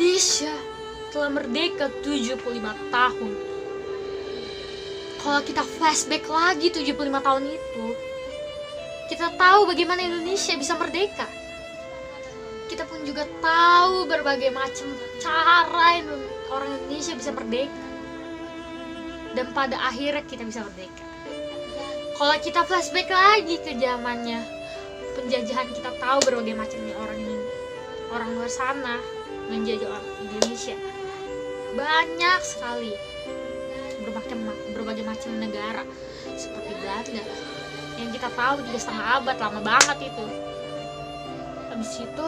Indonesia telah merdeka 75 tahun. Kalau kita flashback lagi 75 tahun itu, kita tahu bagaimana Indonesia bisa merdeka. Kita pun juga tahu berbagai macam cara orang Indonesia bisa merdeka. Dan pada akhirnya kita bisa merdeka. Kalau kita flashback lagi ke zamannya penjajahan, kita tahu berbagai macamnya orang luar sana menjajah orang Indonesia. Banyak sekali berbagai macam negara seperti Belanda yang kita tahu 3,5 abad, lama banget itu. Habis itu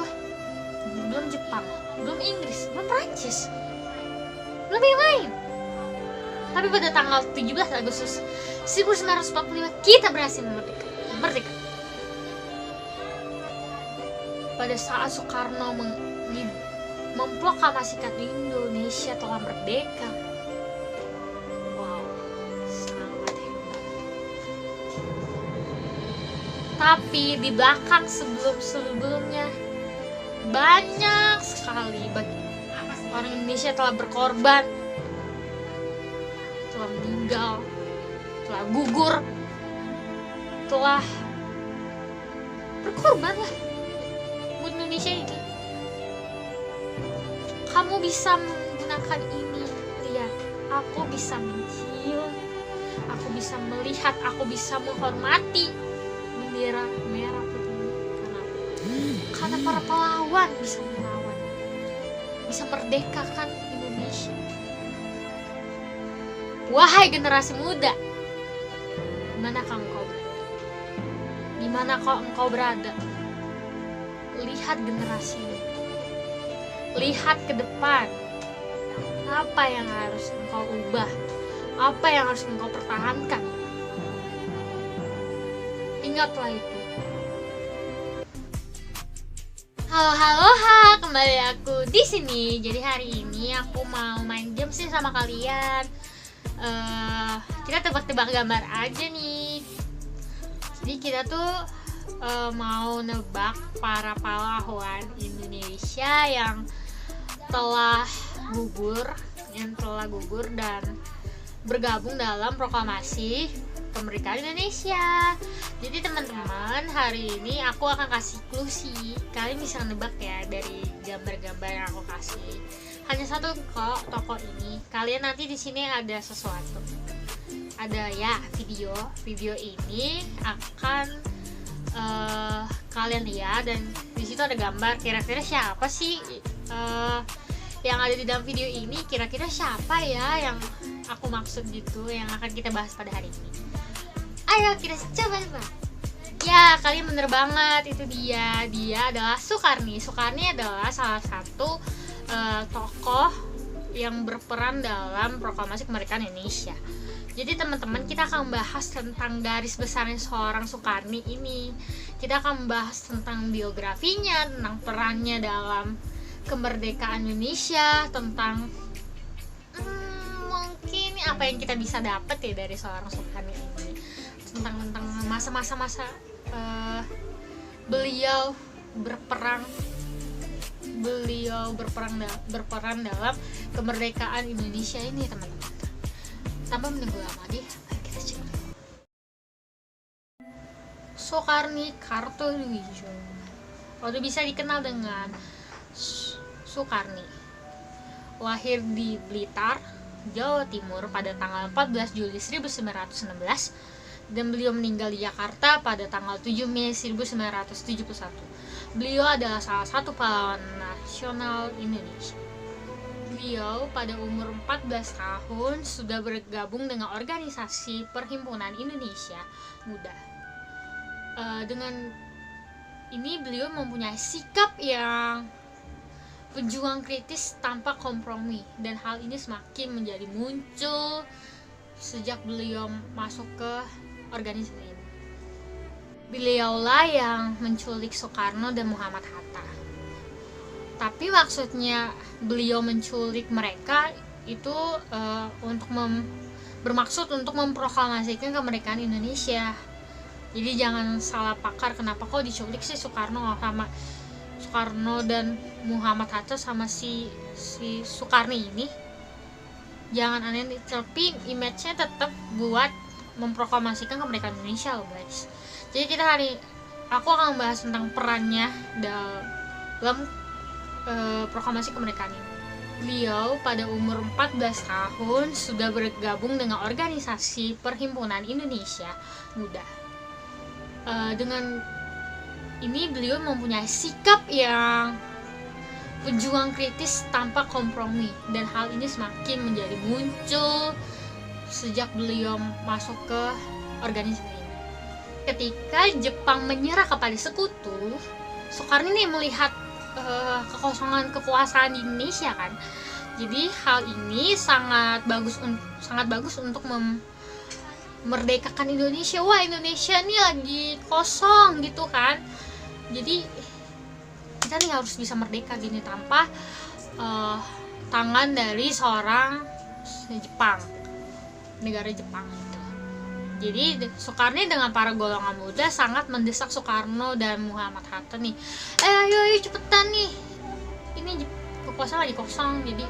belum Jepang, belum Inggris, belum Prancis, belum yang lain. Tapi pada tanggal 17 Agustus 1945 kita berhasil merdeka. Pada saat Soekarno memproklamasikan Indonesia telah merdeka. Wow, sangat hebat. Tapi di belakang sebelumnya banyak sekali orang Indonesia telah berkorban, telah meninggal, telah gugur, telah berkorban lah buat Indonesia ini. Kamu bisa menggunakan ini, lihat, aku bisa mencium, aku bisa melihat, aku bisa menghormati bendera merah putih ini. Karena para pahlawan bisa melawan, bisa merdekakan Indonesia. Wahai generasi muda, di mana engkau berada? Lihat generasi ini, lihat ke depan. Apa yang harus engkau ubah? Apa yang harus engkau pertahankan? Ingatlah itu. Halo, kembali aku di sini. Jadi hari ini aku mau main game sih sama kalian. Kita tebak-tebak gambar aja nih. Jadi kita tuh mau nebak para pahlawan Indonesia yang telah gugur dan bergabung dalam proklamasi kemerdekaan Indonesia. Jadi teman-teman, hari ini aku akan kasih clue sih. Kalian bisa nebak ya dari gambar-gambar yang aku kasih. Hanya satu kok tokoh ini. Kalian nanti di sini ada sesuatu. Ada ya video ini akan kalian lihat, dan di situ ada gambar. Kira-kira siapa sih yang ada di dalam video ini? Kira-kira siapa ya yang aku maksud gitu, yang akan kita bahas pada hari ini? Ayo kita coba. Ya, kalian bener banget, itu dia adalah Sukarni. Sukarni adalah salah satu tokoh yang berperan dalam proklamasi kemerdekaan Indonesia. Jadi teman-teman, kita akan bahas tentang garis besarnya seorang Sukarni ini. Kita akan membahas tentang biografinya, tentang perannya dalam kemerdekaan Indonesia, tentang mungkin apa yang kita bisa dapat ya dari seorang Sukarni ini, tentang masa-masa beliau berperan dalam kemerdekaan Indonesia ini, teman-teman. Tanpa menunggu lama deh, ayo kita cek. Soekarni Kartodwijo, atau bisa dikenal dengan Sukarni, lahir di Blitar, Jawa Timur pada tanggal 14 Juli 1916 dan beliau meninggal di Jakarta pada tanggal 7 Mei 1971. Beliau adalah salah satu pahlawan nasional Indonesia. Beliau pada umur 14 tahun sudah bergabung dengan organisasi Perhimpunan Indonesia Muda. Dengan ini beliau mempunyai sikap yang pejuang kritis tanpa kompromi, dan hal ini semakin menjadi muncul sejak beliau masuk ke organisasi ini. Beliaulah yang menculik Soekarno dan Muhammad Hatta. Tapi maksudnya beliau menculik mereka itu bermaksud untuk memproklamasikan kemerdekaan Indonesia. Jadi jangan salah pakar, kenapa kok diculik sih Soekarno Soekarno dan Muhammad Hatta sama si Sukarni ini jangan aneh, tapi image-nya tetap buat memproklamasikan kemerdekaan Indonesia loh guys. Jadi aku akan membahas tentang perannya dalam proklamasi kemerdekaan ini. Beliau pada umur 14 tahun sudah bergabung dengan organisasi Perhimpunan Indonesia Muda. Dengan ini beliau mempunyai sikap yang pejuang kritis tanpa kompromi, dan hal ini semakin menjadi muncul sejak beliau masuk ke organisasi ini. Ketika Jepang menyerah kepada sekutu, Soekarno ini melihat kekosongan kekuasaan di Indonesia kan. Jadi hal ini sangat bagus untuk memerdekakan Indonesia. Wah, Indonesia nih lagi kosong gitu kan. Jadi kita nih harus bisa merdeka gini tanpa tangan dari seorang negara Jepang gitu. Jadi Soekarno dengan para golongan muda sangat mendesak Soekarno dan Muhammad Hatta nih, ayo cepetan nih, ini kekuasaan lagi kosong, jadi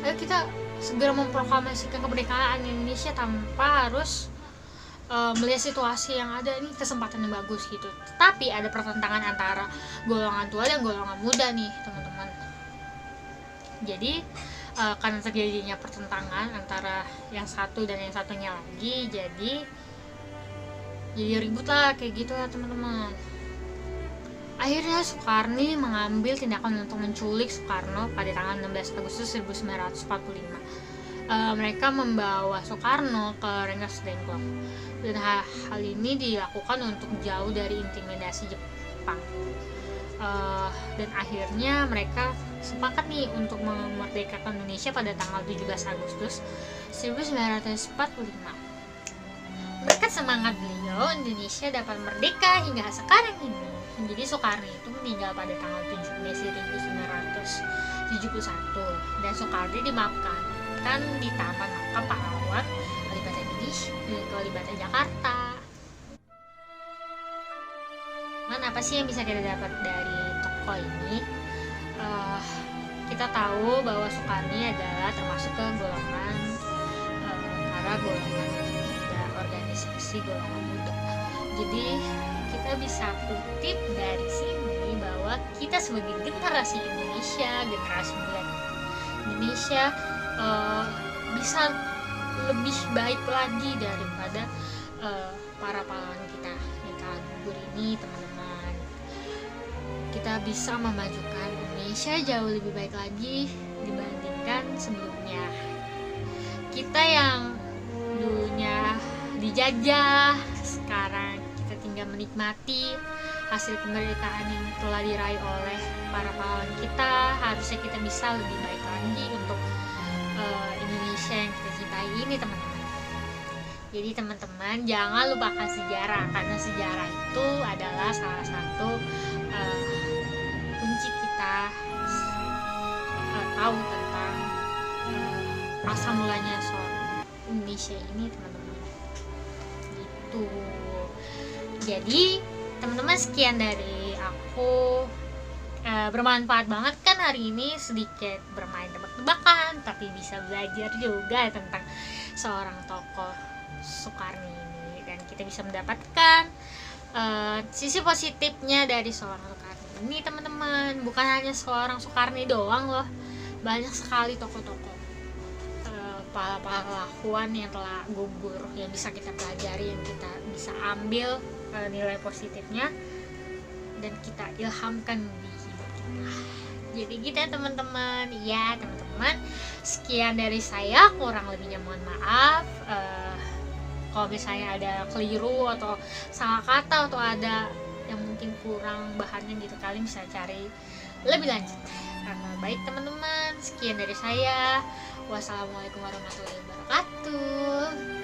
ayo kita segera memproklamasikan kemerdekaan Indonesia tanpa harus melihat situasi yang ada, ini kesempatan yang bagus gitu. Tapi ada pertentangan antara golongan tua dan golongan muda nih teman-teman. Jadi karena terjadinya pertentangan antara yang satu dan yang satunya lagi, jadi ribut lah kayak gitu ya teman-teman. Akhirnya Soekarno mengambil tindakan untuk menculik Soekarno pada tanggal 16 Agustus 1945. Mereka membawa Soekarno ke Rengas Dengklok, dan hal ini dilakukan untuk jauh dari intimidasi Jepang. Dan akhirnya mereka sepakat nih untuk memerdekakan Indonesia pada tanggal 17 Agustus 1945. Berkat semangat beliau, Indonesia dapat merdeka hingga sekarang ini. Jadi Soekarno itu meninggal pada tanggal 7 Mei 1971, dan Soekarno dimakamkan di Taman Makam Pahlawan Kalibata Indonesia di Kalibata Jakarta. Apa sih yang bisa kita dapat dari tokoh ini? Kita tahu bahwa Soekarno adalah termasuk ke golongan para golongan muda, organisasi golongan muda. Jadi kita bisa kutip dari sini bahwa kita sebagai generasi Indonesia, generasi muda Indonesia bisa lebih baik lagi daripada para pahlawan kita yang telah gugur ini teman-teman. Kita bisa memajukan Indonesia jauh lebih baik lagi dibandingkan sebelumnya. Kita yang dulunya dijajah, sekarang kita tinggal menikmati hasil kemerdekaan yang telah diraih oleh para pahlawan kita. Harusnya kita bisa lebih baik lagi untuk Indonesia yang kita cintai ini teman-teman. Jadi teman-teman jangan lupakan sejarah, karena sejarah itu adalah salah satu kunci kita tahu tentang asal mulanya soal Indonesia ini teman-teman. Gitu. Jadi teman-teman sekian dari aku. Bermanfaat banget kan hari ini, sedikit bermain tebak-tebakan tapi bisa belajar juga tentang seorang tokoh Soekarno ini, dan kita bisa mendapatkan sisi positifnya dari seorang Soekarno ini teman-teman. Bukan hanya seorang Soekarno doang loh, banyak sekali tokoh-tokoh pahlawan yang telah gugur yang bisa kita pelajari, yang kita bisa ambil nilai positifnya dan kita ilhamkan di hidup kita. Jadi gitu ya teman-teman. Ya teman-teman, sekian dari saya, kurang lebihnya mohon maaf. Kalau misalnya ada keliru atau salah kata atau ada yang mungkin kurang bahannya gitu, kalian bisa cari lebih lanjut. Baik teman-teman, sekian dari saya. Wassalamualaikum warahmatullahi wabarakatuh.